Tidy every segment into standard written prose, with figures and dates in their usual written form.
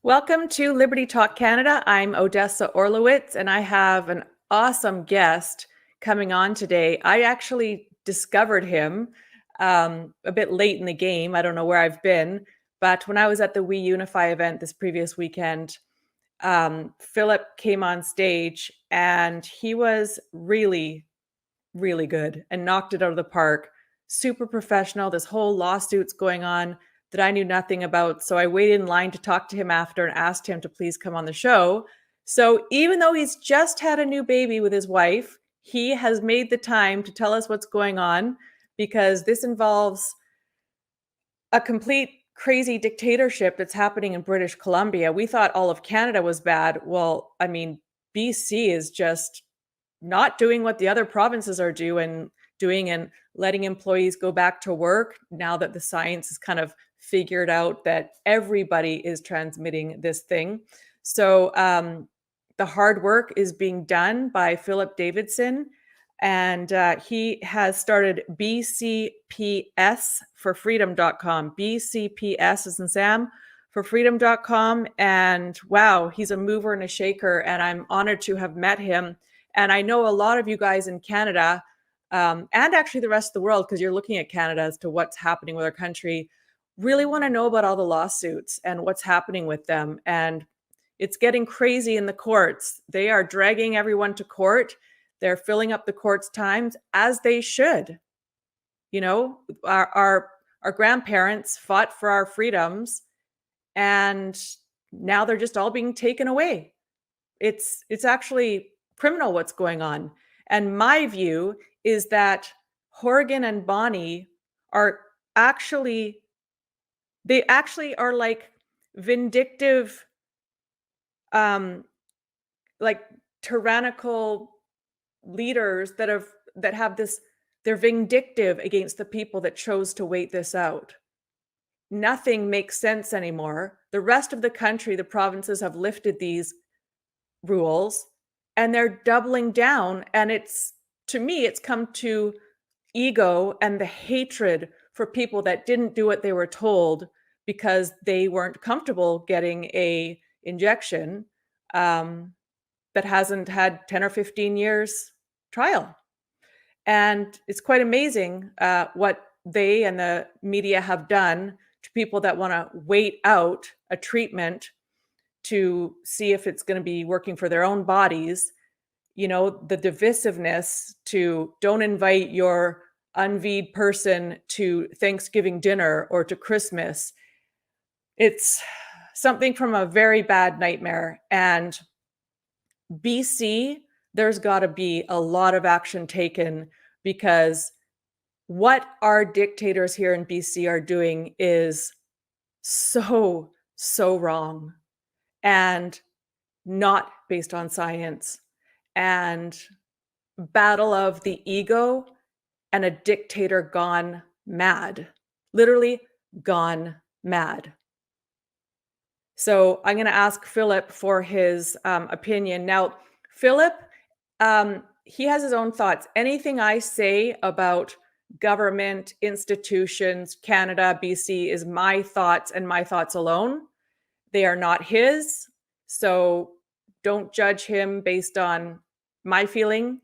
Welcome to Liberty Talk Canada. I'm Odessa Orlewicz, and I have an awesome guest coming on today. I actually discovered him a bit late in the game. I don't know where I've been, but when I was at the We Unify event this previous weekend, Philip came on stage and he was really, really good and knocked it out of the park. Super professional. This whole lawsuit's going on that I knew nothing about. So I waited in line to talk to him after and asked him to please come on the show. So even though he's just had a new baby with his wife, he has made the time to tell us what's going on, because this involves a complete crazy dictatorship that's happening in British Columbia. We thought all of Canada was bad. Well, I mean, BC is just not doing what the other provinces are doing and letting employees go back to work now that the science is kind of figured out that everybody is transmitting this thing. So the hard work is being done by Philip Davidson, and he has started BCPSforFreedom.com. BCPS as in Sam, for freedom.com. And wow, he's a mover and a shaker, and I'm honored to have met him. And I know a lot of you guys in Canada, and actually the rest of the world, because you're looking at Canada as to what's happening with our country, really want to know about all the lawsuits and what's happening with them. And it's getting crazy in the courts. They are dragging everyone to court. They're filling up the court's times, as they should. You know, our grandparents fought for our freedoms, and now they're just all being taken away. It's actually criminal what's going on. And my view is that Horgan and Bonnie are actually are like vindictive, like tyrannical leaders that have this. They're vindictive against the people that chose to wait this out. Nothing makes sense anymore. The rest of the country, the provinces, have lifted these rules and they're doubling down. And to me, it's come to ego and the hatred for people that didn't do what they were told because they weren't comfortable getting a injection that hasn't had 10 or 15 years trial. And it's quite amazing what they and the media have done to people that want to wait out a treatment to see if it's going to be working for their own bodies. You know, the divisiveness to don't invite your unveed person to Thanksgiving dinner or to Christmas. It's something from a very bad nightmare. And BC, there's got to be a lot of action taken, because what our dictators here in BC are doing is so wrong and not based on science, and battle of the ego and a dictator gone mad, literally gone mad. So I'm going to ask Philip for his opinion. Now, Philip, he has his own thoughts. Anything I say about government, institutions, Canada, BC is my thoughts and my thoughts alone. They are not his. So don't judge him based on my feeling.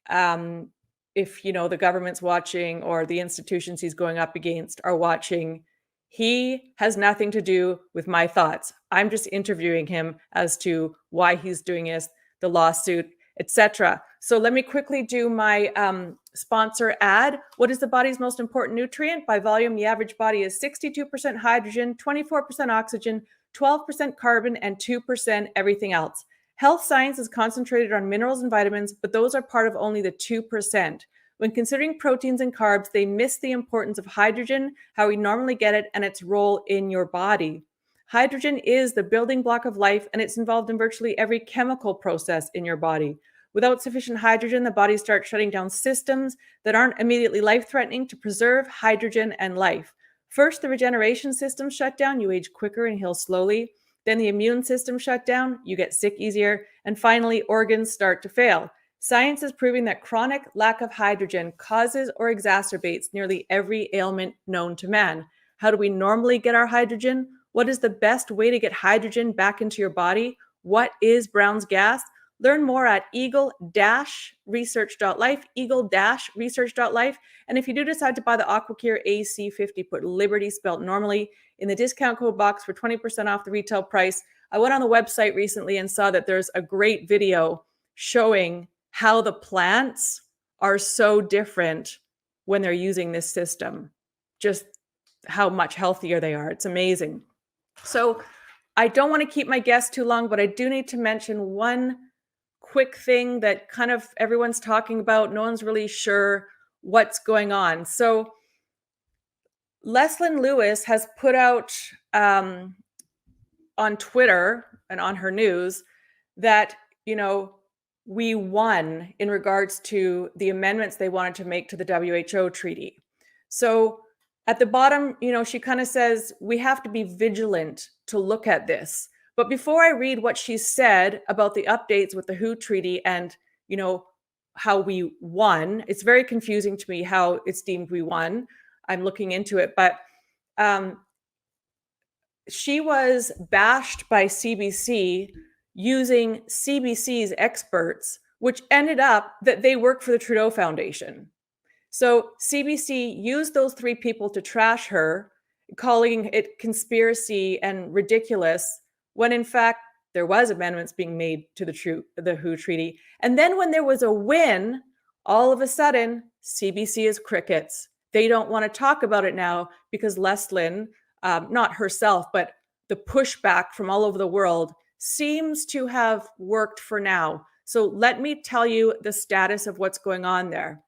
If, you know, the government's watching or the institutions he's going up against are watching, he has nothing to do with my thoughts. I'm just interviewing him as to why he's doing this, the lawsuit, etc. So let me quickly do my sponsor ad. What is the body's most important nutrient? By volume, the average body is 62% hydrogen, 24% oxygen, 12% carbon, and 2% everything else. Health science is concentrated on minerals and vitamins, but those are part of only the 2%. When considering proteins and carbs, they miss the importance of hydrogen, how we normally get it, and its role in your body. Hydrogen is the building block of life, and it's involved in virtually every chemical process in your body. Without sufficient hydrogen, the body starts shutting down systems that aren't immediately life-threatening to preserve hydrogen and life. First, the regeneration system shut down. You age quicker and heal slowly. Then the immune system shut down. You get sick easier. And finally, organs start to fail. Science is proving that chronic lack of hydrogen causes or exacerbates nearly every ailment known to man. How do we normally get our hydrogen? What is the best way to get hydrogen back into your body? What is Brown's gas? Learn more at eagle-research.life, eagle-research.life. And if you do decide to buy the AquaCure AC50, put Liberty spelled normally in the discount code box for 20% off the retail price. I went on the website recently and saw that there's a great video showing how the plants are so different when they're using this system, just how much healthier they are. It's amazing. So I don't want to keep my guests too long, but I do need to mention one quick thing that kind of everyone's talking about. No one's really sure what's going on. So Leslyn Lewis has put out on Twitter and on her news that, we won in regards to the amendments they wanted to make to the WHO treaty. So at the bottom, she kind of says, we have to be vigilant to look at this. But before I read what she said about the updates with the WHO treaty and, how we won, it's very confusing to me how it's deemed we won. I'm looking into it. But she was bashed by CBC using CBC's experts, which ended up that they work for the Trudeau Foundation. So CBC used those three people to trash her, calling it conspiracy and ridiculous, when in fact there was amendments being made to the WHO treaty. And then when there was a win, all of a sudden, CBC is crickets. They don't want to talk about it now because Leslyn, not herself, but the pushback from all over the world seems to have worked for now. So let me tell you the status of what's going on there.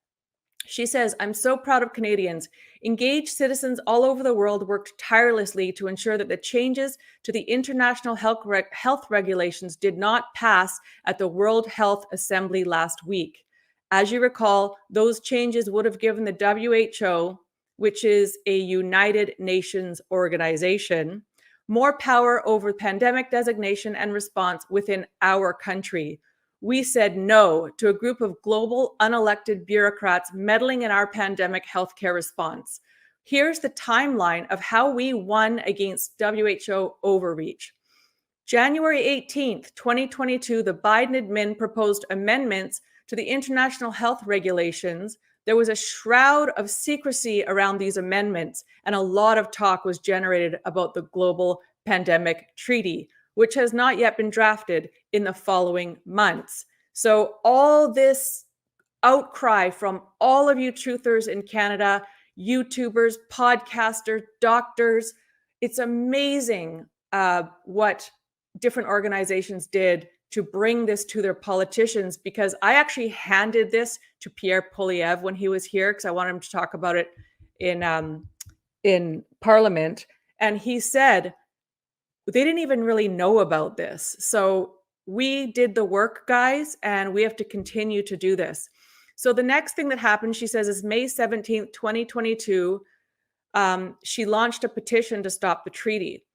She says, I'm so proud of Canadians. Engaged citizens all over the world worked tirelessly to ensure that the changes to the international health regulations did not pass at the World Health Assembly last week. As you recall, those changes would have given the WHO, which is a United Nations organization, more power over pandemic designation and response within our country. We said no to a group of global unelected bureaucrats meddling in our pandemic healthcare response. Here's the timeline of how we won against WHO overreach. January 18th, 2022, the Biden admin proposed amendments to the international health regulations. There was a shroud of secrecy around these amendments, and a lot of talk was generated about the global pandemic treaty, which has not yet been drafted in the following months. So all this outcry from all of you truthers in Canada, YouTubers, podcasters, doctors, it's amazing what different organizations did to bring this to their politicians, because I actually handed this to Pierre Poilievre when he was here because I wanted him to talk about it in Parliament. And he said, they didn't even really know about this. So we did the work, guys, and we have to continue to do this. So the next thing that happened, she says, is May 17th, 2022, she launched a petition to stop the treaty.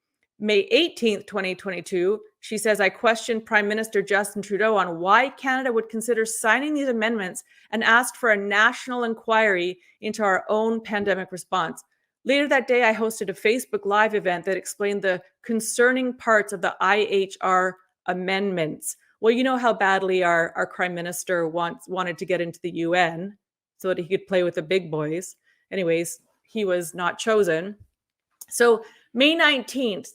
May 18th, 2022, she says, I questioned Prime Minister Justin Trudeau on why Canada would consider signing these amendments and asked for a national inquiry into our own pandemic response. Later that day, I hosted a Facebook Live event that explained the concerning parts of the IHR amendments. Well, you know how badly our Prime Minister wanted to get into the UN so that he could play with the big boys. Anyways, he was not chosen. So May 19th,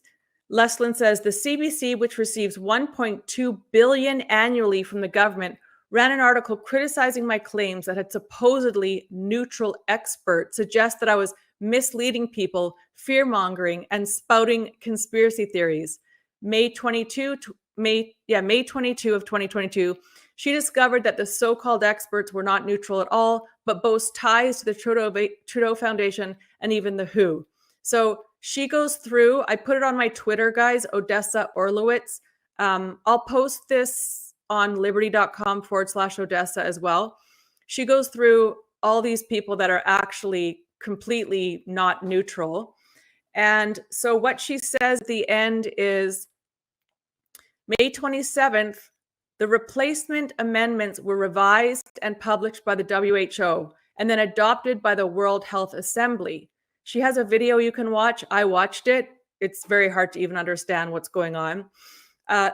Leslyn says the CBC, which receives $1.2 billion annually from the government, ran an article criticizing my claims that had supposedly neutral experts suggest that I was misleading people, fear-mongering, and spouting conspiracy theories. May 22 of 2022, she discovered that the so-called experts were not neutral at all, but boast ties to the Trudeau Foundation and even the WHO. So she goes through, I put it on my Twitter, guys, Odessa Orlewicz. I'll post this on liberty.com/Odessa as well. She goes through all these people that are actually completely not neutral. And so what she says at the end is, May 27th, the replacement amendments were revised and published by the WHO and then adopted by the World Health Assembly. She has a video you can watch. I watched it. it's very hard to even understand what's going on.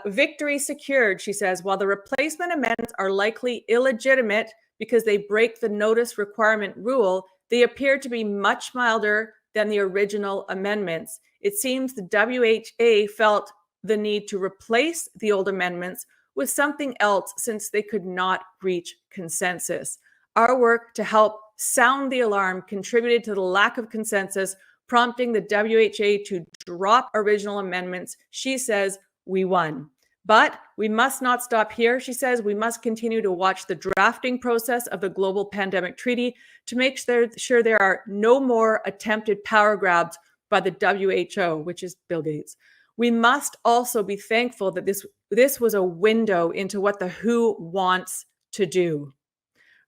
Victory secured, she says, while the replacement amendments are likely illegitimate because they break the notice requirement rule, they appear to be much milder than the original amendments. It seems the WHA felt the need to replace the old amendments with something else since they could not reach consensus. Our work to help sound the alarm contributed to the lack of consensus, prompting the WHA to drop original amendments. She says, we won. But we must not stop here. She says we must continue to watch the drafting process of the Global Pandemic Treaty to make sure there are no more attempted power grabs by the WHO, which is Bill Gates. We must also be thankful that this was a window into what the WHO wants to do.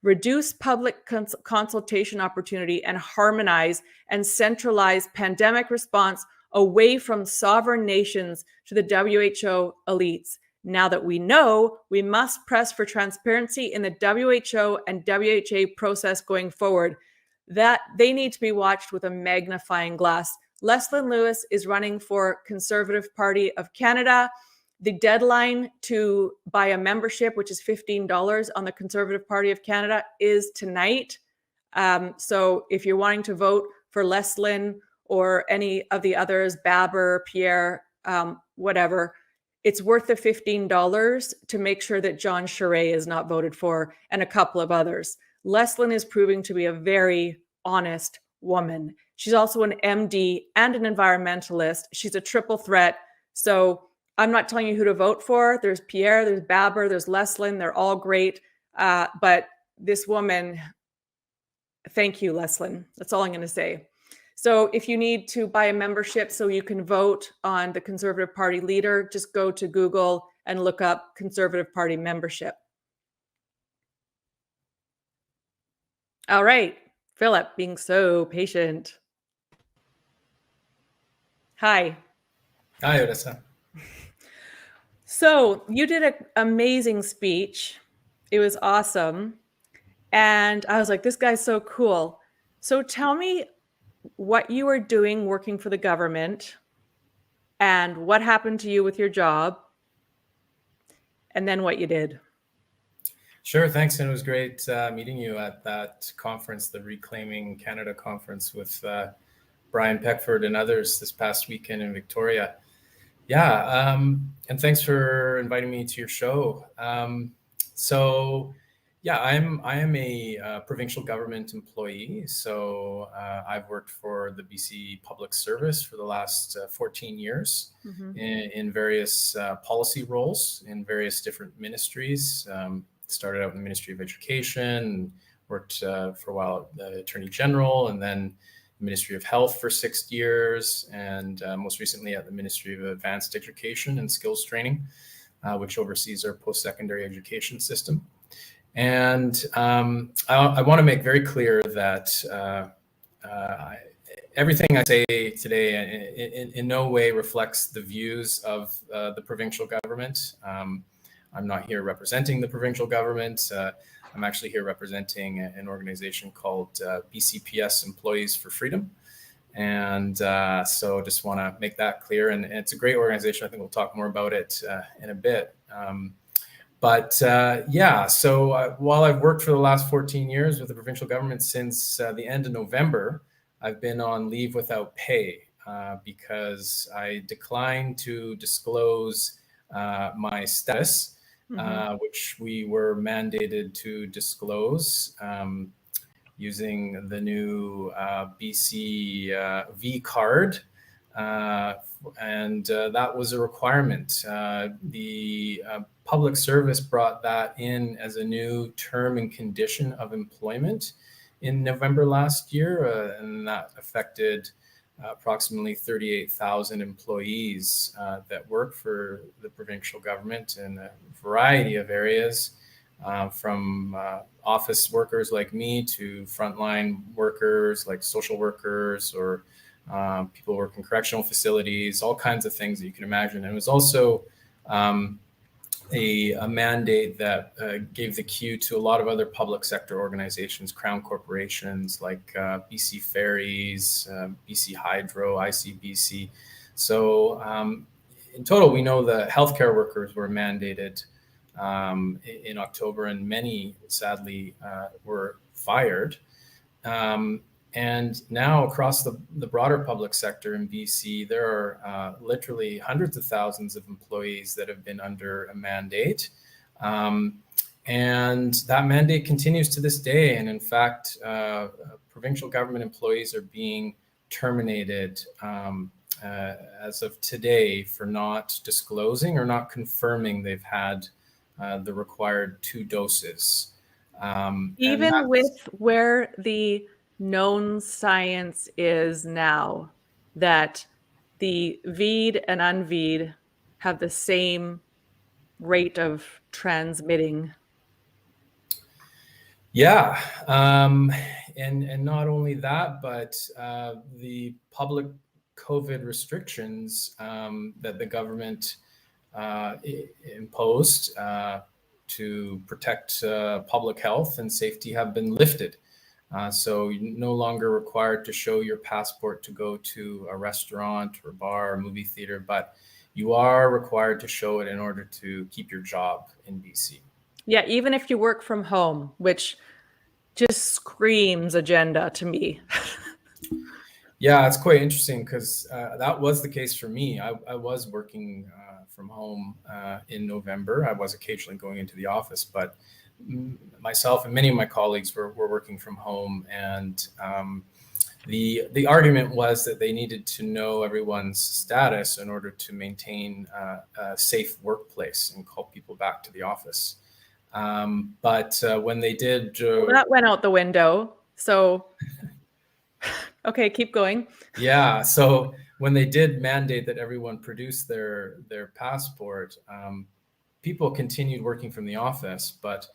Reduce public consultation opportunity and harmonize and centralize pandemic response away from sovereign nations to the WHO elites. Now that we know, we must press for transparency in the WHO and WHA process going forward. That they need to be watched with a magnifying glass. Leslyn Lewis is running for Conservative Party of Canada. The deadline to buy a membership, which is $15 on the Conservative Party of Canada, is tonight. So if you're wanting to vote for Leslyn or any of the others, Baber, Pierre, whatever, it's worth the $15 to make sure that John Charest is not voted for and a couple of others. Leslyn is proving to be a very honest woman. She's also an MD and an environmentalist. She's a triple threat. So I'm not telling you who to vote for. There's Pierre, there's Baber, there's Leslyn. They're all great. But this woman, thank you, Leslyn. That's all I'm going to say. So if you need to buy a membership so you can vote on the Conservative Party leader, just go to Google and look up Conservative Party membership. All right, Philip, being so patient. Hi. Hi, Odessa. So you did an amazing speech. It was awesome. And I was like, this guy's so cool. So tell me what you were doing working for the government and what happened to you with your job and then what you did. Sure, thanks. And it was great meeting you at that conference, the Reclaiming Canada conference with Brian Peckford and others this past weekend in Victoria. Yeah, and thanks for inviting me to your show. I am a provincial government employee. So I've worked for the BC Public Service for the last 14 years in various policy roles in various different ministries. Started out in the Ministry of Education, worked for a while at the Attorney General, and then the Ministry of Health for 6 years, and most recently at the Ministry of Advanced Education and Skills Training, which oversees our post-secondary education system. And I want to make very clear that everything I say today in no way reflects the views of the provincial government. I'm not here representing the provincial government. I'm actually here representing an organization called BCPS Employees for Freedom. And so just want to make that clear. And it's a great organization. I think we'll talk more about it in a bit. So while I've worked for the last 14 years with the provincial government since the end of November, I've been on leave without pay because I declined to disclose my status, which we were mandated to disclose using the new BC V card. And that was a requirement. The public service brought that in as a new term and condition of employment in November last year, and that affected approximately 38,000 employees that work for the provincial government in a variety of areas, from office workers like me to frontline workers like social workers or people work in correctional facilities, all kinds of things that you can imagine. And it was also a mandate that gave the cue to a lot of other public sector organizations, crown corporations like BC Ferries, BC Hydro, ICBC. So in total, we know the healthcare workers were mandated in October, and many, sadly, were fired. And now across the broader public sector in BC, there are literally hundreds of thousands of employees that have been under a mandate. And that mandate continues to this day. And in fact, provincial government employees are being terminated as of today for not disclosing or not confirming they've had the required 2 doses. Even with where the known science is now, that the VED and unVED have the same rate of transmitting. Yeah, and not only that, but the public COVID restrictions that the government imposed to protect public health and safety have been lifted. So you're no longer required to show your passport to go to a restaurant or bar or movie theater, but you are required to show it in order to keep your job in BC. Yeah, even if you work from home, which just screams agenda to me. Yeah, it's quite interesting because that was the case for me. I was working from home in November. I was occasionally going into the office, but myself and many of my colleagues were working from home. And the argument was that they needed to know everyone's status in order to maintain a safe workplace and call people back to the office. But when they did... well, that went out the window. So, okay, keep going. Yeah, so when they did mandate that everyone produce their passport, people continued working from the office, but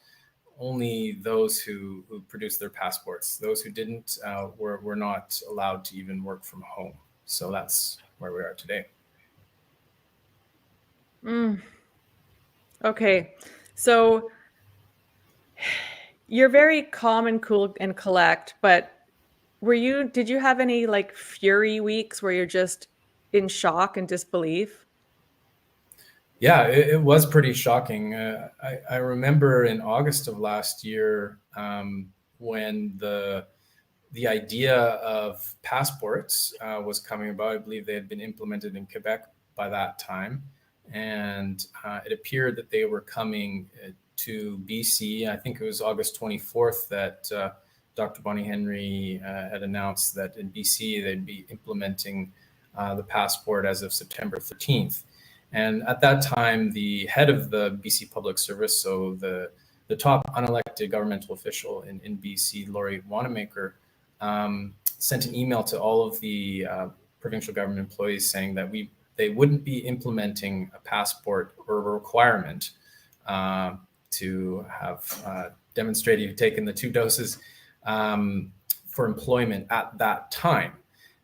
only those who produced their passports. Those who didn't were not allowed to even work from home. So that's where we are today. Okay, so you're very calm and cool and collect, but did you have any like fury weeks where you're just in shock and disbelief? Yeah, it was pretty shocking. I remember in August of last year when the idea of passports was coming about. I believe they had been implemented in Quebec by that time, and it appeared that they were coming to BC. I think it was August 24th that Dr. Bonnie Henry had announced that in BC they'd be implementing the passport as of September 13th. And at that time, the head of the BC Public Service, so the top unelected governmental official in BC, Lori Wanamaker, sent an email to all of the provincial government employees saying that they wouldn't be implementing a passport or a requirement to have demonstrated you've taken the 2 doses for employment at that time.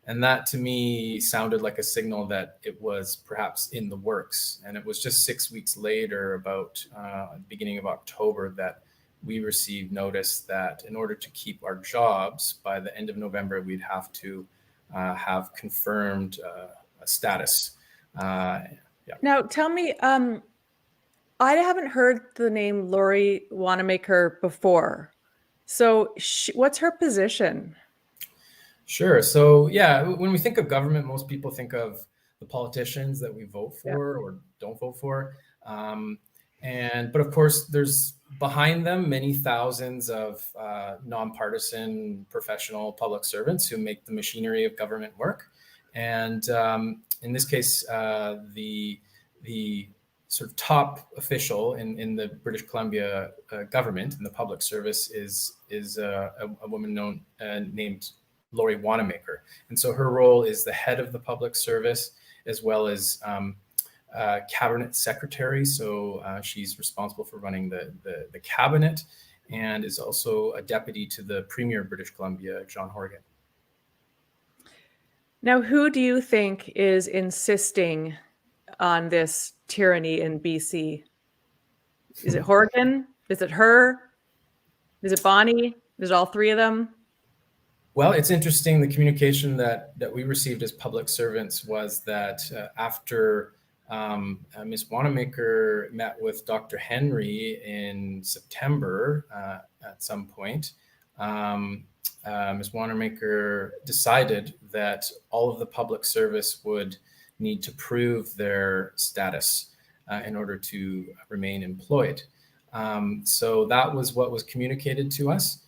And that to me sounded like a signal that it was perhaps in the works. And it was just 6 weeks later, about the beginning of October, that we received notice that in order to keep our jobs by the end of November, we'd have to have confirmed a status. Yeah. Now, tell me, I haven't heard the name Lori Wanamaker before. So what's her position? Sure. So, yeah, when we think of government, most people think of the politicians that we vote for or don't vote for. But of course, there's behind them many thousands of nonpartisan professional public servants who make the machinery of government work. And in this case, the sort of top official in the British Columbia government in the public service is a woman named Lori Wanamaker. And so her role is the head of the public service, as well as cabinet secretary. So she's responsible for running the cabinet, and is also a deputy to the Premier of British Columbia, John Horgan. Now, who do you think is insisting on this tyranny in BC? Is it Horgan? Is it her? Is it Bonnie? Is it all 3 of them? Well, it's interesting. The communication that we received as public servants was that after Ms. Wanamaker met with Dr. Henry in September at some point, Ms. Wanamaker decided that all of the public service would need to prove their status in order to remain employed. So that was what was communicated to us.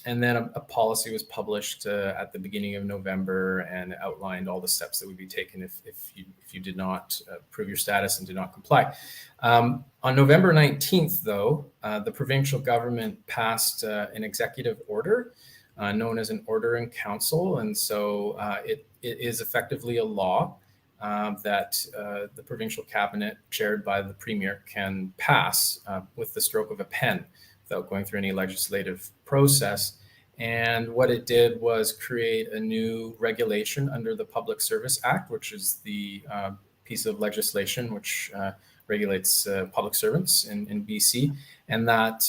And then a policy was published at the beginning of November and outlined all the steps that would be taken if you did not prove your status and did not comply. On November 19th, though, the provincial government passed an executive order known as an order in council. And so it is effectively a law that the provincial cabinet, chaired by the premier, can pass with the stroke of a pen without going through any legislative process. And what it did was create a new regulation under the Public Service Act, which is the piece of legislation which regulates public servants in BC. And that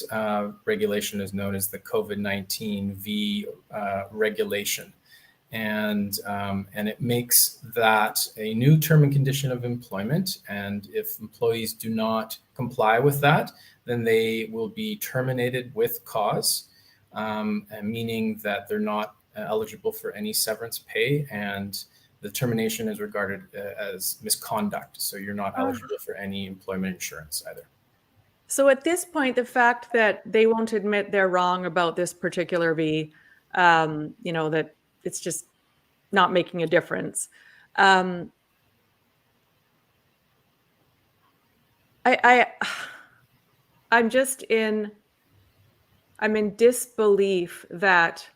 regulation is known as the COVID-19 Regulation. And it makes that a new term and condition of employment. And if employees do not comply with that, then they will be terminated with cause, meaning that they're not eligible for any severance pay, and the termination is regarded as misconduct. So you're not eligible for any employment insurance either. So at this point, the fact that they won't admit they're wrong about this particular V, that it's just not making a difference. I'm in disbelief that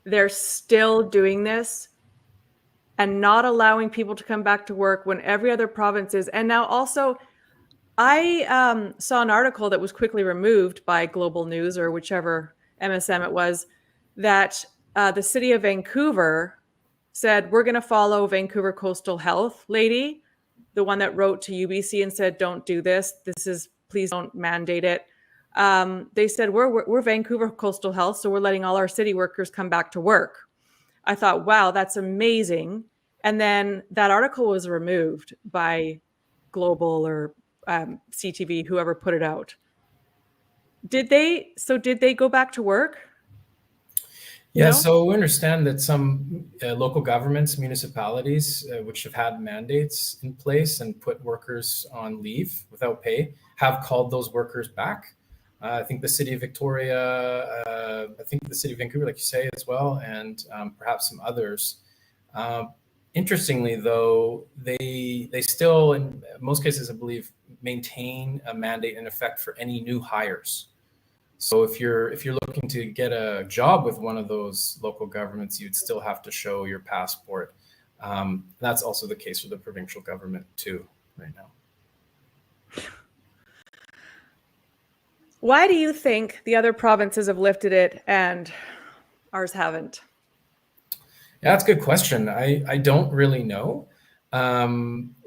they're still doing this and not allowing people to come back to work when every other province is. And now also, I saw an article that was quickly removed by Global News or whichever MSM it was, that the city of Vancouver said, we're going to follow Vancouver Coastal Health lady, the one that wrote to UBC and said, don't do this. Please don't mandate it. They said, we're Vancouver Coastal Health, so we're letting all our city workers come back to work. I thought, wow, that's amazing. And then that article was removed by Global or CTV, whoever put it out. Did they go back to work? Yeah, so we understand that some local governments, municipalities, which have had mandates in place and put workers on leave without pay, have called those workers back. I think the city of Victoria, I think the city of Vancouver, like you say, as well, and perhaps some others. Interestingly, though, they still, in most cases, I believe, maintain a mandate in effect for any new hires. So if you're looking to get a job with one of those local governments, you'd still have to show your passport. That's also the case for the provincial government too, right now. Why do you think the other provinces have lifted it and ours haven't? Yeah, that's a good question. I don't really know.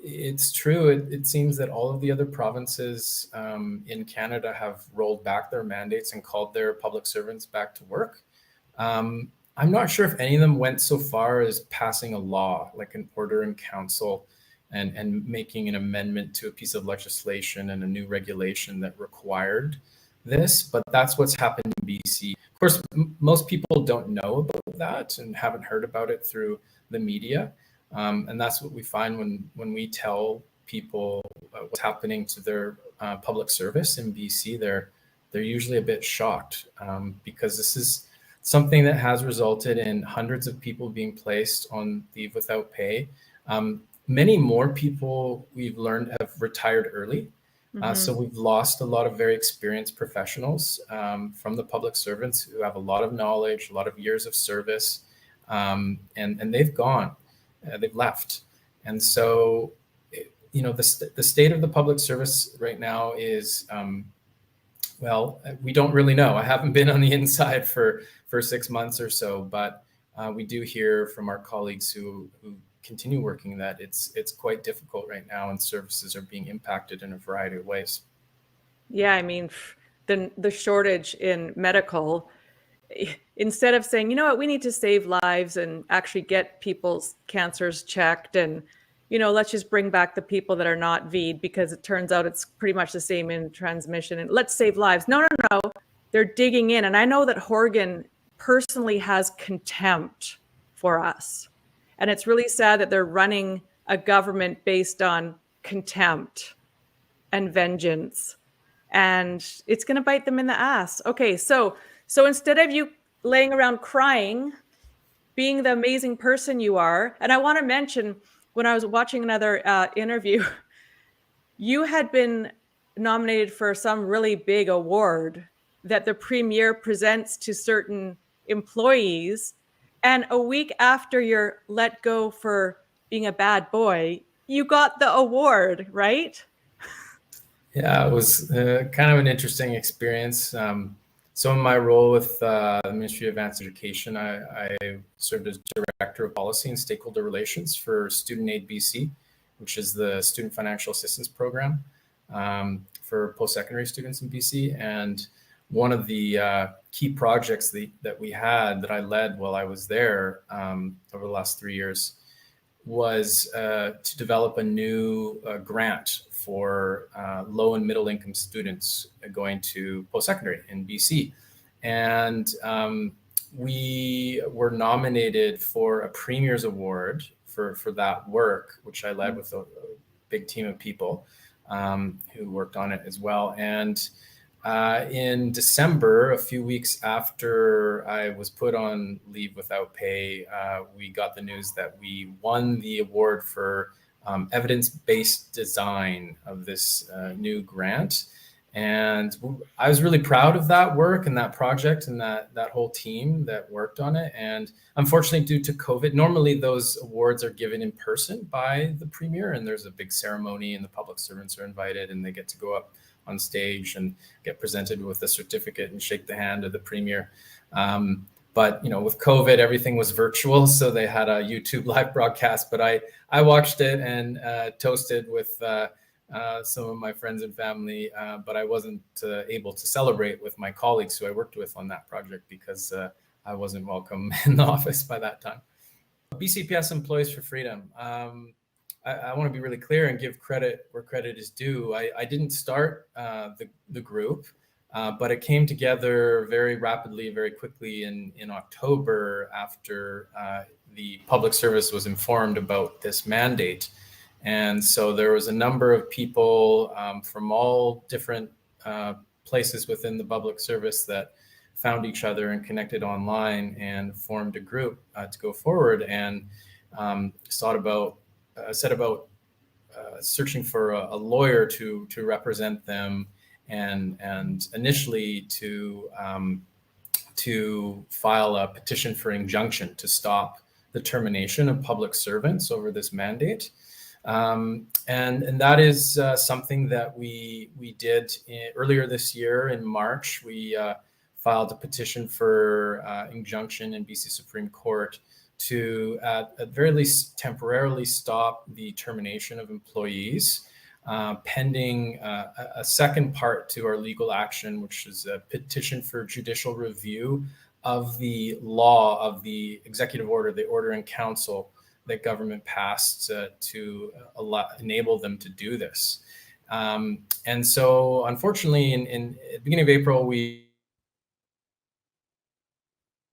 It's true. It seems that all of the other provinces in Canada have rolled back their mandates and called their public servants back to work. I'm not sure if any of them went so far as passing a law, like an order in council, and making an amendment to a piece of legislation and a new regulation that required this. But that's what's happened in BC. Of course, most people don't know about that and haven't heard about it through the media. And that's what we find when we tell people what's happening to their public service in BC. They're usually a bit shocked because this is something that has resulted in hundreds of people being placed on leave without pay. Many more people, we've learned, have retired early. So we've lost a lot of very experienced professionals from the public servants who have a lot of knowledge, a lot of years of service, and they've gone. They've left. And so, the state of the public service right now is, we don't really know. I haven't been on the inside for 6 months or so, but we do hear from our colleagues who continue working that it's quite difficult right now, and services are being impacted in a variety of ways. Yeah, I mean, the shortage in medical instead of saying, you know what, we need to save lives and actually get people's cancers checked, and let's just bring back the people that are not VED because it turns out it's pretty much the same in transmission, and let's save lives. No, they're digging in. And I know that Horgan personally has contempt for us, and it's really sad that they're running a government based on contempt and vengeance, and it's going to bite them in the ass. Okay, so instead of you laying around crying, being the amazing person you are, and I want to mention, when I was watching another interview, you had been nominated for some really big award that the premier presents to certain employees, and a week after you're let go for being a bad boy, you got the award, right? Yeah, it was kind of an interesting experience. So in my role with the Ministry of Advanced Education, I served as Director of Policy and Stakeholder Relations for Student Aid BC, which is the Student Financial Assistance Program for post-secondary students in BC. And one of the key projects that we had, that I led while I was there over the last 3 years, was to develop a new grant for low and middle income students going to post-secondary in BC. And we were nominated for a Premier's Award for that work, which I led with a big team of people who worked on it as well. And in December, a few weeks after I was put on leave without pay, we got the news that we won the award for evidence-based design of this new grant. And I was really proud of that work and that project and that whole team that worked on it. And unfortunately, due to COVID, normally those awards are given in person by the Premier, and there's a big ceremony and the public servants are invited and they get to go up on stage and get presented with a certificate and shake the hand of the Premier. But with COVID, everything was virtual, so they had a YouTube live broadcast. But I watched it and toasted with some of my friends and family, but I wasn't able to celebrate with my colleagues who I worked with on that project because I wasn't welcome in the office by that time. BCPS Employees for Freedom. I want to be really clear and give credit where credit is due. I didn't start the group, but it came together very rapidly, very quickly in October after the public service was informed about this mandate. And so there was a number of people from all different places within the public service that found each other and connected online and formed a group to go forward, and set about searching for a lawyer to represent them, and initially to file a petition for injunction to stop the termination of public servants over this mandate. And that is something that we did earlier this year in March. We filed a petition for injunction in BC Supreme Court to at very least temporarily stop the termination of employees, pending a second part to our legal action, which is a petition for judicial review of the law, of the executive order, the order in council that government passed to enable them to do this. And so unfortunately, in the beginning of April, we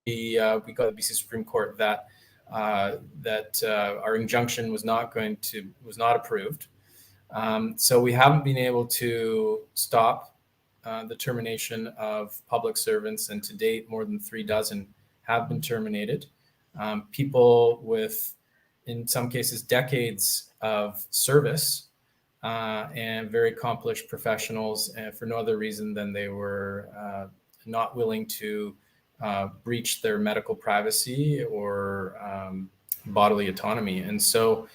got the BC Supreme Court that our injunction was not approved. So we haven't been able to stop the termination of public servants, and to date, more than 36 have been terminated. People with, in some cases, decades of service and very accomplished professionals, and for no other reason than they were not willing to breach their medical privacy or bodily autonomy. And so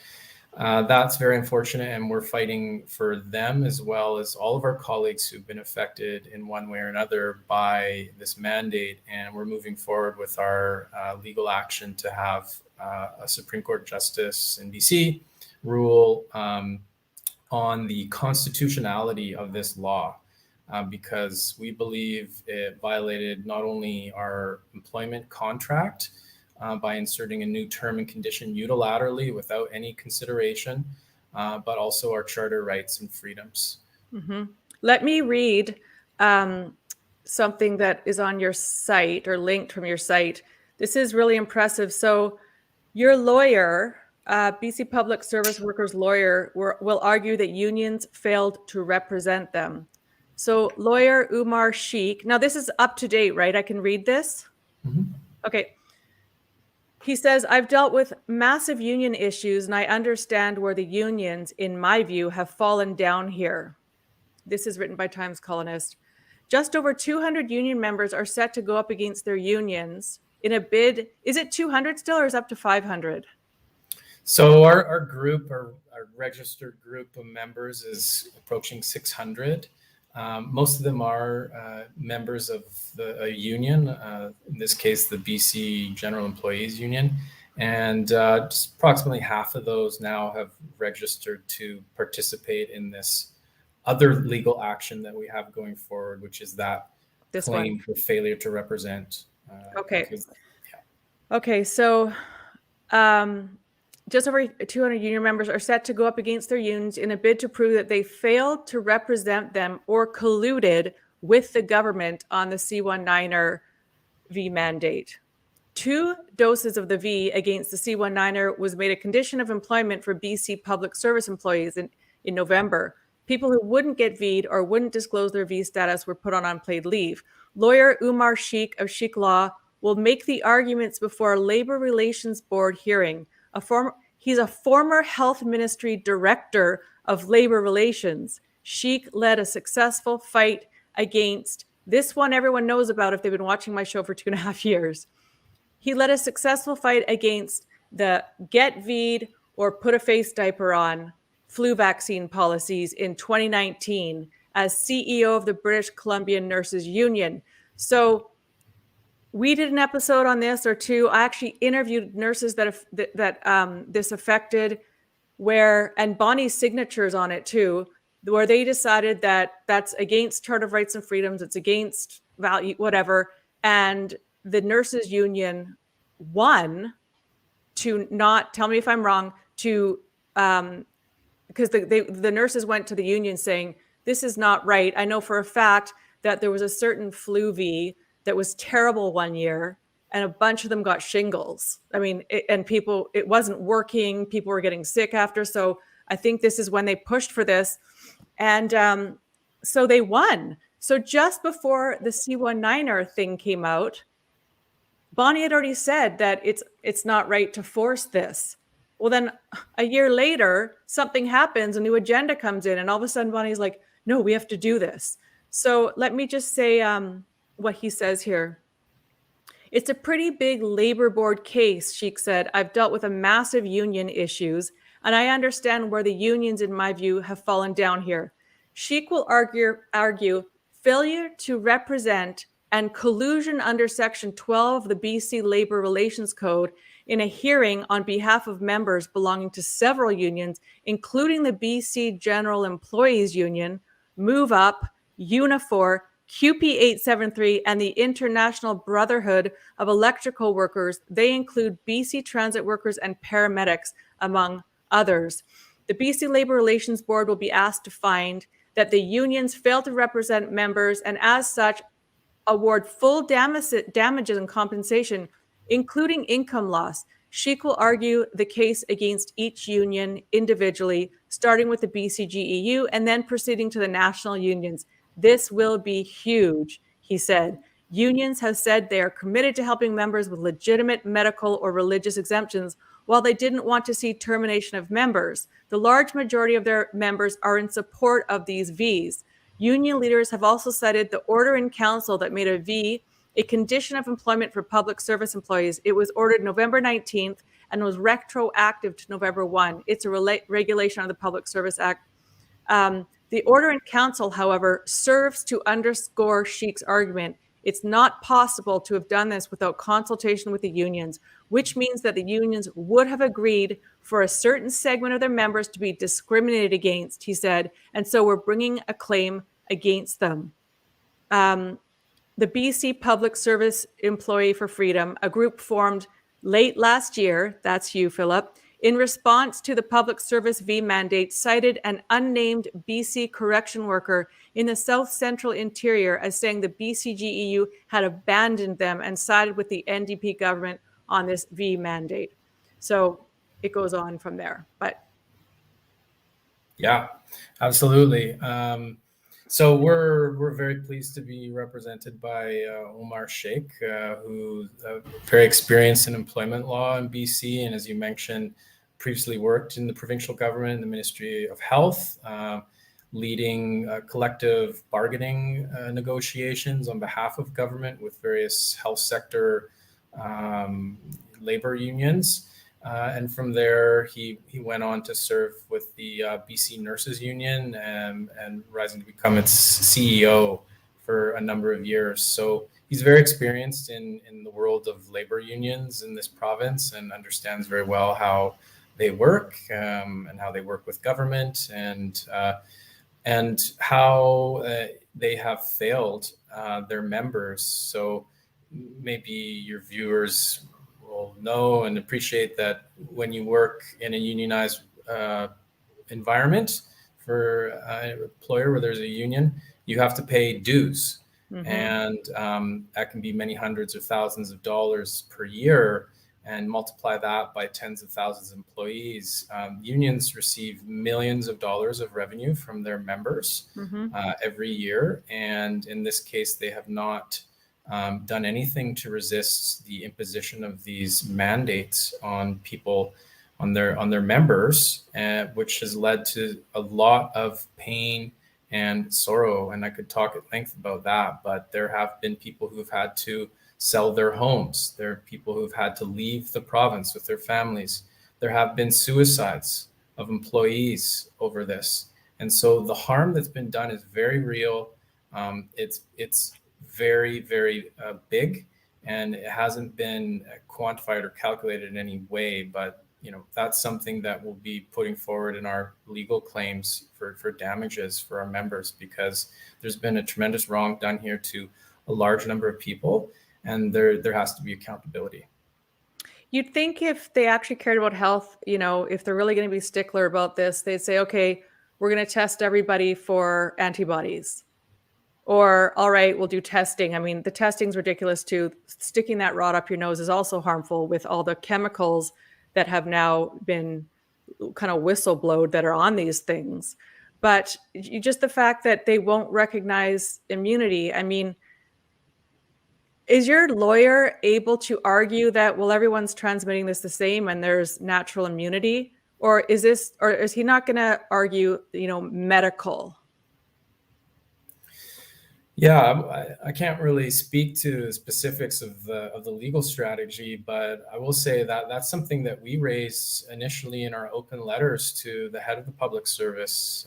that's very unfortunate, and we're fighting for them as well as all of our colleagues who've been affected in one way or another by this mandate. And we're moving forward with our legal action to have a Supreme Court justice in BC rule on the constitutionality of this law. because we believe it violated not only our employment contract by inserting a new term and condition unilaterally without any consideration, but also our charter rights and freedoms. Mm-hmm. Let me read something that is on your site or linked from your site. This is really impressive. So your lawyer, BC Public Service Workers lawyer, will argue that unions failed to represent them. So lawyer Umar Sheikh, now this is up to date, right? I can read this? Mm-hmm. Okay. He says, I've dealt with massive union issues and I understand where the unions, in my view, have fallen down here. This is written by Times columnist. Just over 200 union members are set to go up against their unions in a bid. Is it 200 still or is it up to 500? So our group, our registered group of members is approaching 600. Most of them are members of a union, in this case, the BC General Employees Union. And just approximately half of those now have registered to participate in this other legal action that we have going forward, which is that this claim for failure to represent. Okay. Okay, so just over 200 union members are set to go up against their unions in a bid to prove that they failed to represent them or colluded with the government on the C19er V mandate. 2 doses of the V against the C19er was made a condition of employment for BC public service employees in November. People who wouldn't get V'd or wouldn't disclose their V status were put on unpaid leave. Lawyer Umar Sheikh of Sheikh Law will make the arguments before a Labor Relations Board hearing. He's a former health ministry director of labor relations. Sheikh led a successful fight against this one everyone knows about if they've been watching my show for 2.5 years. He led a successful fight against the get V'd or put a face diaper on flu vaccine policies in 2019 as CEO of the British Columbia Nurses Union. So we did an episode on this or two. I actually interviewed nurses that this affected, and Bonnie's signatures on it too, where they decided that that's against Charter of Rights and Freedoms, it's against value, whatever. And the nurses union won to not, tell me if I'm wrong, to because the nurses went to the union saying, this is not right. I know for a fact that there was a certain flu V that was terrible one year, and a bunch of them got shingles. I mean, it wasn't working. People were getting sick after. So I think this is when they pushed for this. And so they won. So just before the C19er thing came out, Bonnie had already said that it's not right to force this. Well, then a year later, something happens, a new agenda comes in, and all of a sudden Bonnie's like, no, we have to do this. So let me just say what he says here. It's a pretty big labor board case, Sheikh said. I've dealt with a massive union issues, and I understand where the unions, in my view, have fallen down here. Sheikh will argue failure to represent and collusion under Section 12 of the BC Labor Relations Code in a hearing on behalf of members belonging to several unions, including the BC General Employees Union, Move Up, Unifor, QP 873, and the International Brotherhood of Electrical Workers. They include BC Transit Workers and paramedics, among others. The BC Labor Relations Board will be asked to find that the unions failed to represent members and as such award full damages and compensation, including income loss. Sheikh will argue the case against each union individually, starting with the BCGEU and then proceeding to the national unions. This will be huge, he said. Unions have said they are committed to helping members with legitimate medical or religious exemptions, while they didn't want to see termination of members. The large majority of their members are in support of these Vs. Union leaders have also cited the order in council that made a V a condition of employment for public service employees. It was ordered November 19th and was retroactive to November 1. It's a regulation of the Public Service Act. The order in council, however, serves to underscore Sheikh's argument. It's not possible to have done this without consultation with the unions, which means that the unions would have agreed for a certain segment of their members to be discriminated against, he said. And so we're bringing a claim against them. The BC Public Service Employee for Freedom, a group formed late last year, that's you, Philip, in response to the public service V mandate, cited an unnamed BC correction worker in the South Central Interior as saying the BCGEU had abandoned them and sided with the NDP government on this V mandate. So it goes on from there. But yeah, absolutely. So we're very pleased to be represented by Omar Sheikh, who's very experienced in employment law in BC, and as you mentioned, previously worked in the provincial government in the Ministry of Health, leading collective bargaining negotiations on behalf of government with various health sector labor unions. And from there, he went on to serve with the BC Nurses Union and rising to become its CEO for a number of years. So he's very experienced in the world of labor unions in this province and understands very well how they work and how they work with government and how they have failed their members. So maybe your viewers will know and appreciate that when you work in a unionized environment for an employer where there's a union, you have to pay dues. Mm-hmm. And that can be many hundreds of thousands of dollars per year, and multiply that by tens of thousands of employees. Unions receive millions of dollars of revenue from their members every year. And in this case, they have not done anything to resist the imposition of these mandates on people, on their members, which has led to a lot of pain and sorrow. And I could talk at length about that, but there have been people who've had to sell their homes. There are people who've had to leave the province with their families. There have been suicides of employees over this. And so the harm that's been done is very real. It's very, very big, and it hasn't been quantified or calculated in any way, but that's something that we'll be putting forward in our legal claims for damages for our members, because there's been a tremendous wrong done here to a large number of people, and there has to be accountability. You'd think if they actually cared about health, if they're really going to be stickler about this, they'd say, okay, we're going to test everybody for antibodies. Or, all right, we'll do testing. I mean, the testing's ridiculous too. Sticking that rod up your nose is also harmful with all the chemicals that have now been kind of whistleblowed that are on these things. But just the fact that they won't recognize immunity. I mean, is your lawyer able to argue that, well, everyone's transmitting this the same and there's natural immunity? Or is he not going to argue, medical? Yeah, I can't really speak to specifics of the legal strategy, but I will say that that's something that we raised initially in our open letters to the head of the public service,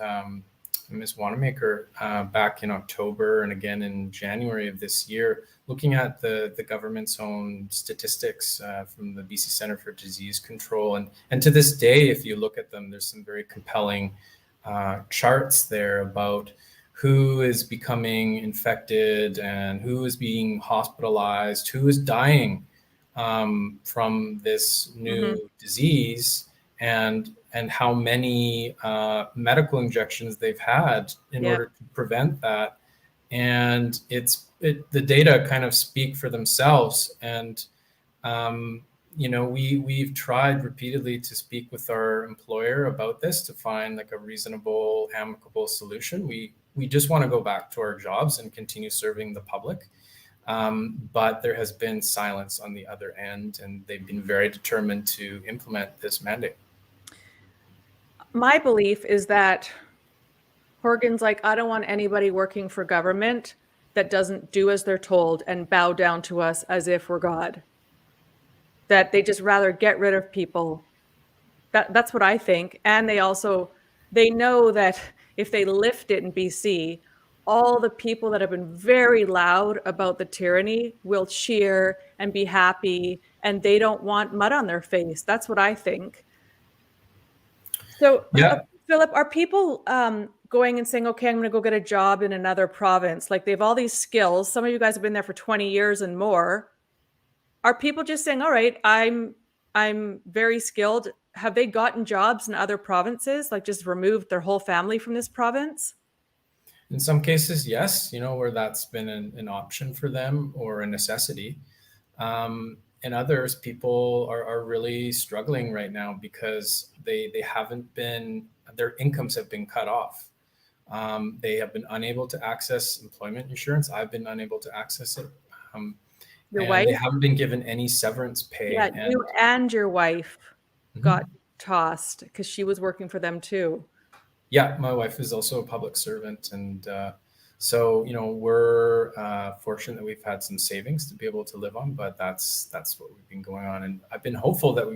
Ms. Wanamaker, back in October and again in January of this year, looking at the government's own statistics from the BC Centre for Disease Control. And to this day, if you look at them, there's some very compelling charts there about who is becoming infected and who is being hospitalized, who is dying from this new disease, and how many medical injections they've had in order to prevent that. And the data kind of speak for themselves. And we've tried repeatedly to speak with our employer about this to find like a reasonable, amicable solution. We just want to go back to our jobs and continue serving the public. But there has been silence on the other end, and they've been very determined to implement this mandate. My belief is that Horgan's like, I don't want anybody working for government that doesn't do as they're told and bow down to us as if we're God. That they just rather get rid of people. That's what I think. And they know that if they lift it in BC, all the people that have been very loud about the tyranny will cheer and be happy, and they don't want mud on their face. That's what I think. So, Philip, are people going and saying, okay, I'm going to go get a job in another province. Like they have all these skills. Some of you guys have been there for 20 years and more. Are people just saying, all right, I'm very skilled. Have they gotten jobs in other provinces, like just removed their whole family from this province? In some cases, yes, where that's been an option for them or a necessity. And others, people are really struggling right now because they haven't been, their incomes have been cut off. They have been unable to access employment insurance. I've been unable to access it. Your And wife? they haven't been given any severance pay. Yeah, And you and your wife Mhm. got tossed because she was working for them too. Yeah, my wife is also a public servant. And so, we're fortunate that we've had some savings to be able to live on, but that's what we've been going on. And I've been hopeful that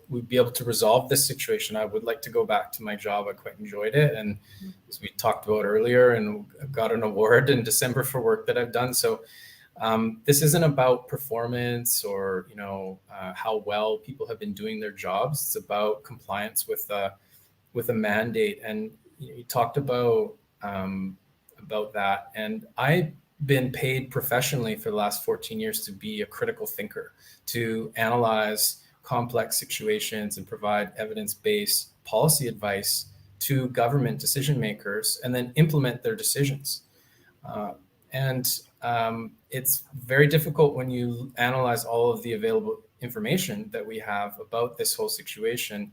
we'd be able to resolve this situation. I would like to go back to my job. I quite enjoyed it. And as we talked about earlier, and got an award in December for work that I've done. So this isn't about performance or, how well people have been doing their jobs. It's about compliance with a mandate. And you talked about that. And I've been paid professionally for the last 14 years to be a critical thinker, to analyze complex situations and provide evidence-based policy advice to government decision makers and then implement their decisions. It's very difficult when you analyze all of the available information that we have about this whole situation,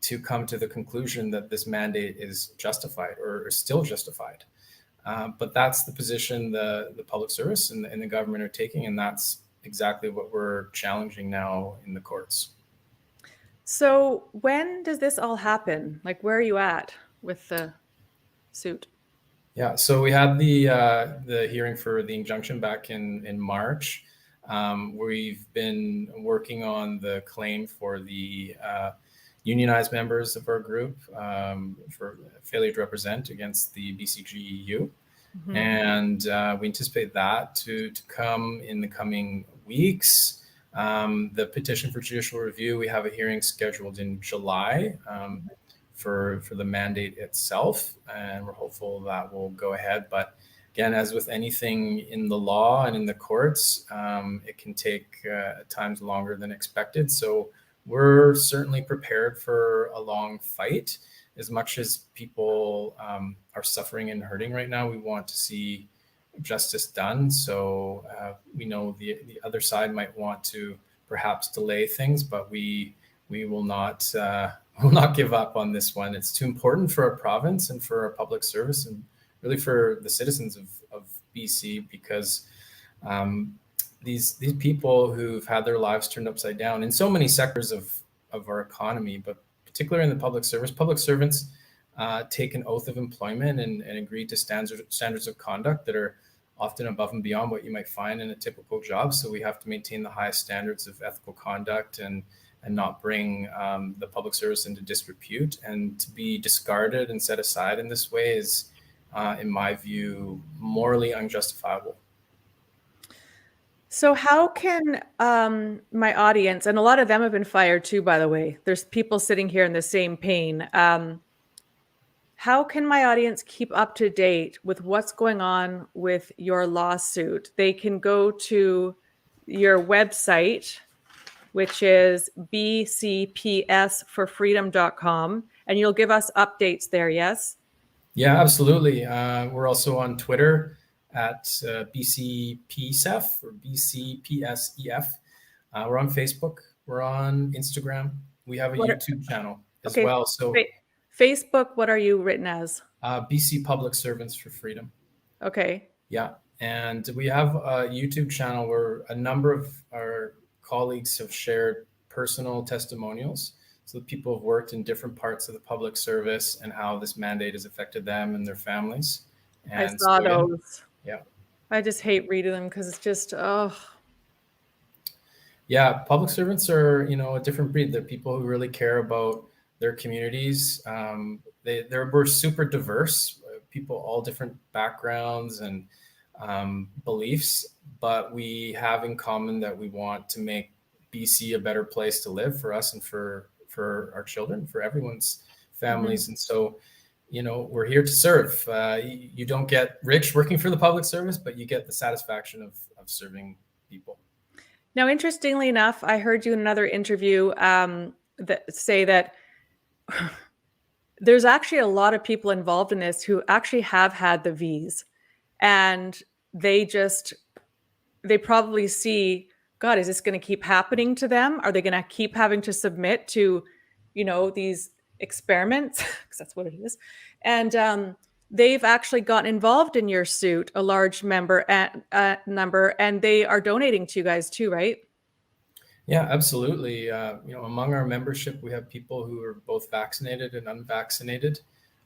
to come to the conclusion that this mandate is justified or is still justified. But that's the position the public service and the government are taking, and that's exactly what we're challenging now in the courts. So when does this all happen? Like, where are you at with the suit? Yeah, so we had the hearing for the injunction back in March. We've been working on the claim for the unionized members of our group for failure to represent against the BCGEU. Mm-hmm. And we anticipate that to come in the coming weeks. The petition for judicial review, we have a hearing scheduled in July for the mandate itself, and we're hopeful that will go ahead. But again, as with anything in the law and in the courts, it can take at times longer than expected. So we're certainly prepared for a long fight. As much as people are suffering and hurting right now, we want to see justice done. So we know the other side might want to perhaps delay things, but we will not give up on this one. It's too important for our province and for our public service and really for the citizens of BC, because these people who've had their lives turned upside down in so many sectors of our economy, but particularly in the public service, public servants take an oath of employment and agree to standards of conduct that are often above and beyond what you might find in a typical job. So we have to maintain the highest standards of ethical conduct and not bring the public service into disrepute. And to be discarded and set aside in this way is, in my view, morally unjustifiable. So how can my audience, and a lot of them have been fired too, by the way, there's people sitting here in the same pain. How can my audience keep up to date with what's going on with your lawsuit? They can go to your website, which is BCPSforFreedom.com, and you'll give us updates there, yes? Yeah, absolutely. We're also on Twitter at BCPSF or BCPSEF. We're on Facebook. We're on Instagram. We have a YouTube channel as well. So Facebook, what are you written as? BC Public Servants for Freedom. Okay. Yeah. And we have a YouTube channel where a number of our colleagues have shared personal testimonials. So the people have worked in different parts of the public service and how this mandate has affected them and their families. And I saw those. Yeah. I just hate reading them because it's just, oh. Yeah, public servants are, a different breed. They're people who really care about their communities. We're super diverse, people, all different backgrounds and beliefs, but we have in common that we want to make BC a better place to live for us and for our children, for everyone's families. Mm-hmm. And so, we're here to serve. You don't get rich working for the public service, but you get the satisfaction of serving people. Now, interestingly enough, I heard you in another interview that say that there's actually a lot of people involved in this who actually have had the Vs, and they probably see, God, is this going to keep happening to them? Are they going to keep having to submit to, these experiments? Because that's what it is. And they've actually gotten involved in your suit, a large number, and they are donating to you guys too, right? Yeah, absolutely. Among our membership, we have people who are both vaccinated and unvaccinated.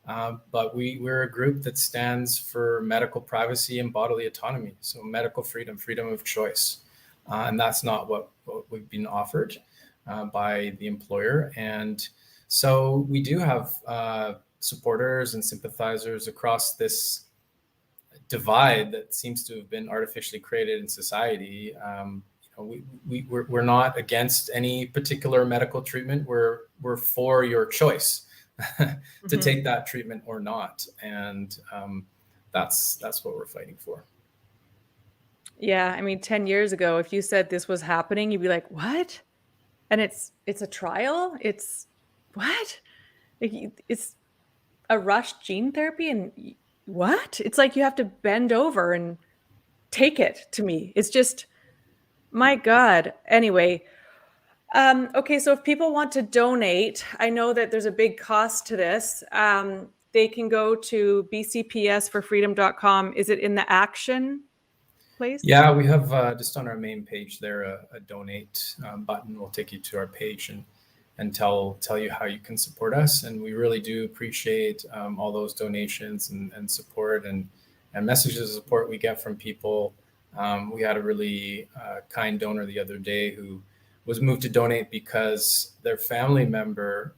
But we're a group that stands for medical privacy and bodily autonomy. So medical freedom, freedom of choice. And that's not what we've been offered by the employer. And so we do have supporters and sympathizers across this divide that seems to have been artificially created in society. We're not against any particular medical treatment. We're for your choice to take that treatment or not, and that's what we're fighting for. Yeah, I mean, 10 years ago, if you said this was happening, you'd be like, "What?" And it's a trial. It's what? It's a rushed gene therapy, and what? It's like you have to bend over and take it. To me, it's just, my God. Anyway. Okay, so if people want to donate, I know that there's a big cost to this. They can go to BCPSforFreedom.com. Is it in the action place? Yeah, we have just on our main page there a donate button. Will take you to our page and tell you how you can support us. And we really do appreciate all those donations and support and messages of support we get from people. We had a really kind donor the other day who was moved to donate because their family member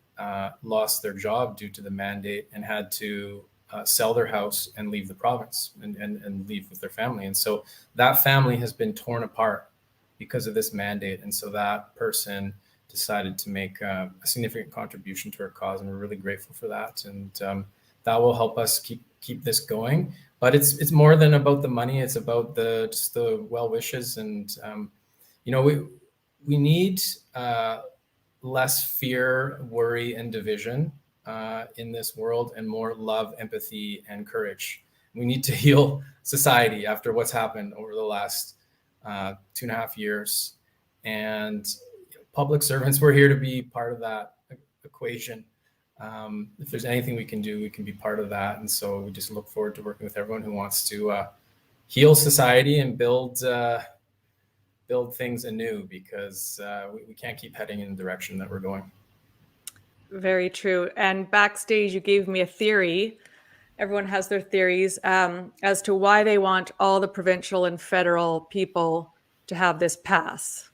lost their job due to the mandate and had to sell their house and leave the province and leave with their family. And so that family has been torn apart because of this mandate. And so that person decided to make a significant contribution to our cause, and we're really grateful for that. And that will help us keep this going. But it's more than about the money. It's about just the well wishes, and we need less fear, worry, and division in this world, and more love, empathy, and courage. We need to heal society after what's happened over the last 2.5 years. And public servants, we're here to be part of that equation. If there's anything we can do, we can be part of that. And so we just look forward to working with everyone who wants to heal society and build things anew, because we can't keep heading in the direction that we're going. Very true. And backstage, you gave me a theory. Everyone has their theories as to why they want all the provincial and federal people to have this pass,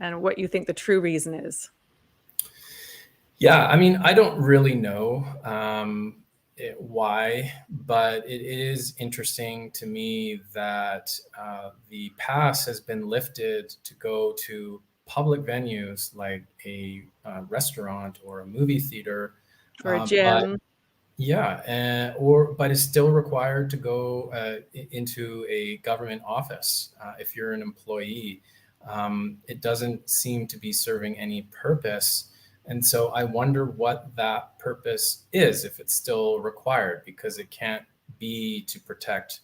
and what you think the true reason is. Yeah, I mean, I don't really know why, but it is interesting to me that the pass has been lifted to go to public venues like a restaurant or a movie theater or a gym. But is still required to go into a government office if you're an employee. It doesn't seem to be serving any purpose. And so I wonder what that purpose is, if it's still required, because it can't be to protect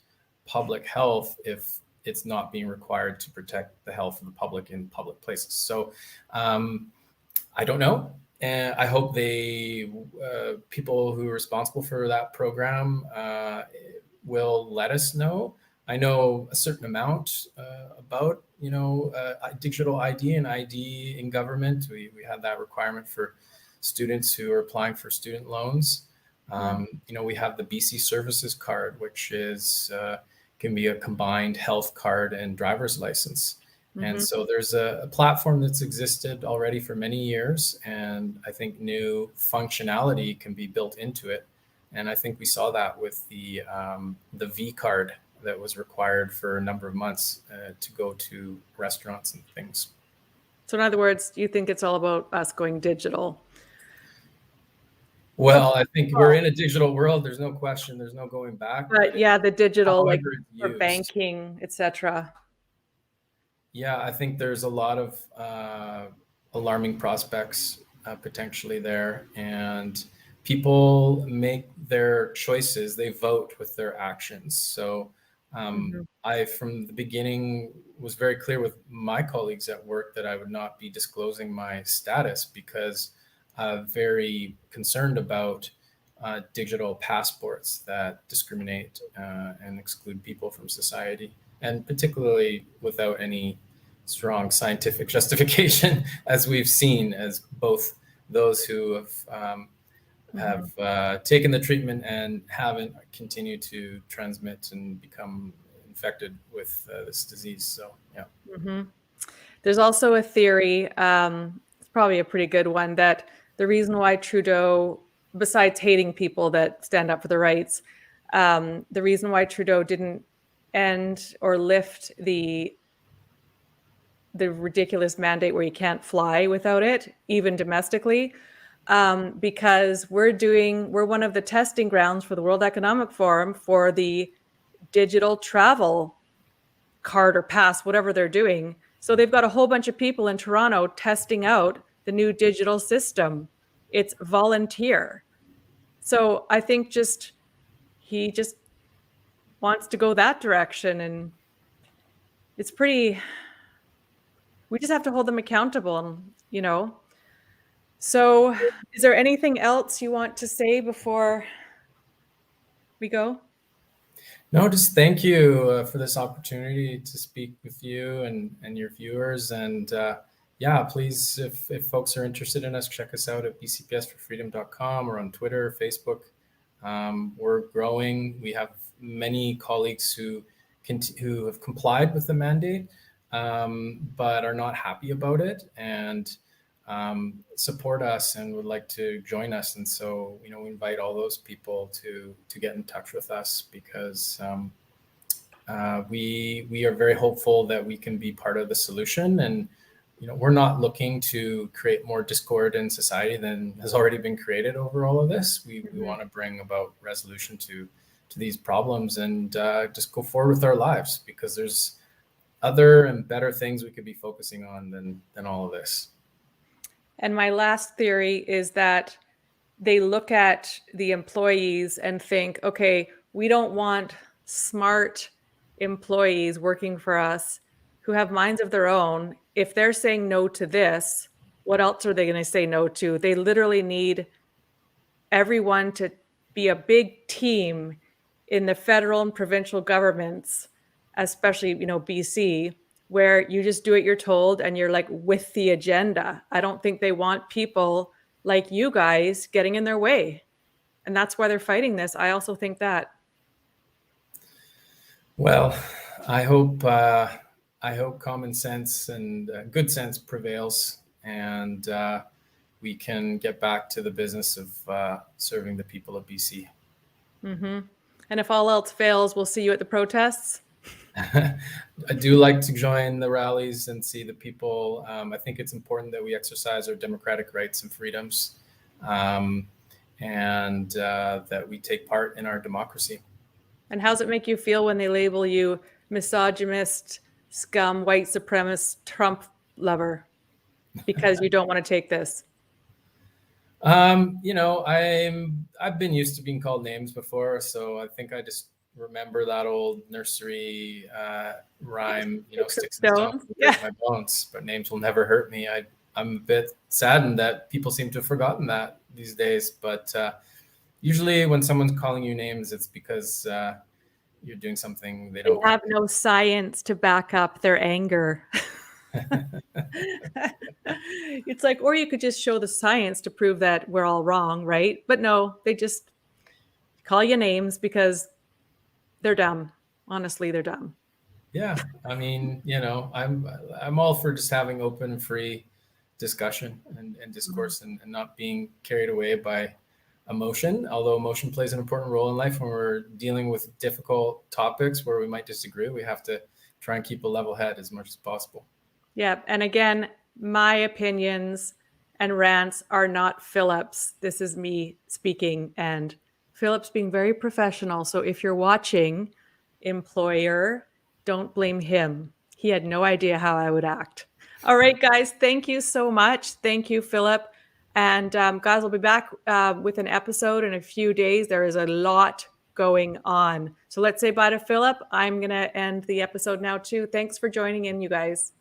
public health if it's not being required to protect the health of the public in public places. So I don't know. And I hope people who are responsible for that program will let us know. I know a certain amount about, digital ID and ID in government. We had that requirement for students who are applying for student loans. We have the BC Services card, which can be a combined health card and driver's license. And so there's a platform that's existed already for many years, and I think new functionality can be built into it. And I think we saw that with the V card that was required for a number of months to go to restaurants and things. So in other words, you think it's all about us going digital? Well, I think we're in a digital world. There's no question. There's no going back. But yeah, the digital, like However it's for used. banking, etc. Yeah, I think there's a lot of alarming prospects potentially there, and people make their choices. They vote with their actions. So I, from the beginning, was very clear with my colleagues at work that I would not be disclosing my status because I'm very concerned about digital passports that discriminate and exclude people from society, and particularly without any strong scientific justification, as we've seen, as both those who have taken the treatment and haven't continued to transmit and become infected with this disease. So, yeah. There's also a theory, it's probably a pretty good one, that the reason why Trudeau, besides hating people that stand up for the rights, the reason why Trudeau didn't end or lift the ridiculous mandate where you can't fly without it, even domestically, because we're one of the testing grounds for the World Economic Forum for the digital travel card or pass, whatever they're doing. So they've got a whole bunch of people in Toronto testing out the new digital system. It's volunteer. So I think he just wants to go that direction, and it's pretty, we just have to hold them accountable, you know. So is there anything else you want to say before we go? No, just thank you for this opportunity to speak with you and your viewers. And yeah, please, if folks are interested in us, check us out at BCPSforFreedom.com or on Twitter, Facebook. We're growing. We have many colleagues who have complied with the mandate, but are not happy about it and support us and would like to join us. And so, we invite all those people to get in touch with us, because we are very hopeful that we can be part of the solution. And we're not looking to create more discord in society than has already been created over all of this. We want to bring about resolution to these problems and just go forward with our lives, because there's other and better things we could be focusing on than all of this. And my last theory is that they look at the employees and think, okay, we don't want smart employees working for us who have minds of their own. If they're saying no to this, what else are they going to say no to? They literally need everyone to be a big team in the federal and provincial governments, especially, BC, where you just do what you're told and you're like with the agenda. I don't think they want people like you guys getting in their way. And that's why they're fighting this. I also think that. Well, I hope common sense and good sense prevails, and we can get back to the business of serving the people of BC. And if all else fails, we'll see you at the protests. I do like to join the rallies and see the people. I think it's important that we exercise our democratic rights and freedoms, and that we take part in our democracy. And how's it make you feel when they label you misogynist, scum, white supremacist, Trump lover, because you don't want to take this? I've been used to being called names before, so I think I just remember that old nursery rhyme, sticks and stones break my bones, but names will never hurt me. I'm a bit saddened that people seem to have forgotten that these days, but usually when someone's calling you names, it's because you're doing something they don't have no science to back up their anger. It's like, or you could just show the science to prove that we're all wrong, right? But no, they just call you names because they're dumb. Honestly, they're dumb. Yeah, I mean, I'm all for just having open and free discussion and discourse, and not being carried away by emotion, although emotion plays an important role in life when we're dealing with difficult topics where we might disagree. We have to try and keep a level head as much as possible. Yeah. And again, my opinions and rants are not Philip's. This is me speaking, and Philip's being very professional. So if you're watching, employer, don't blame him. He had no idea how I would act. All right, guys, thank you so much. Thank you, Philip. And guys, we'll be back with an episode in a few days. There is a lot going on. So let's say bye to Philip. I'm going to end the episode now too. Thanks for joining in, you guys.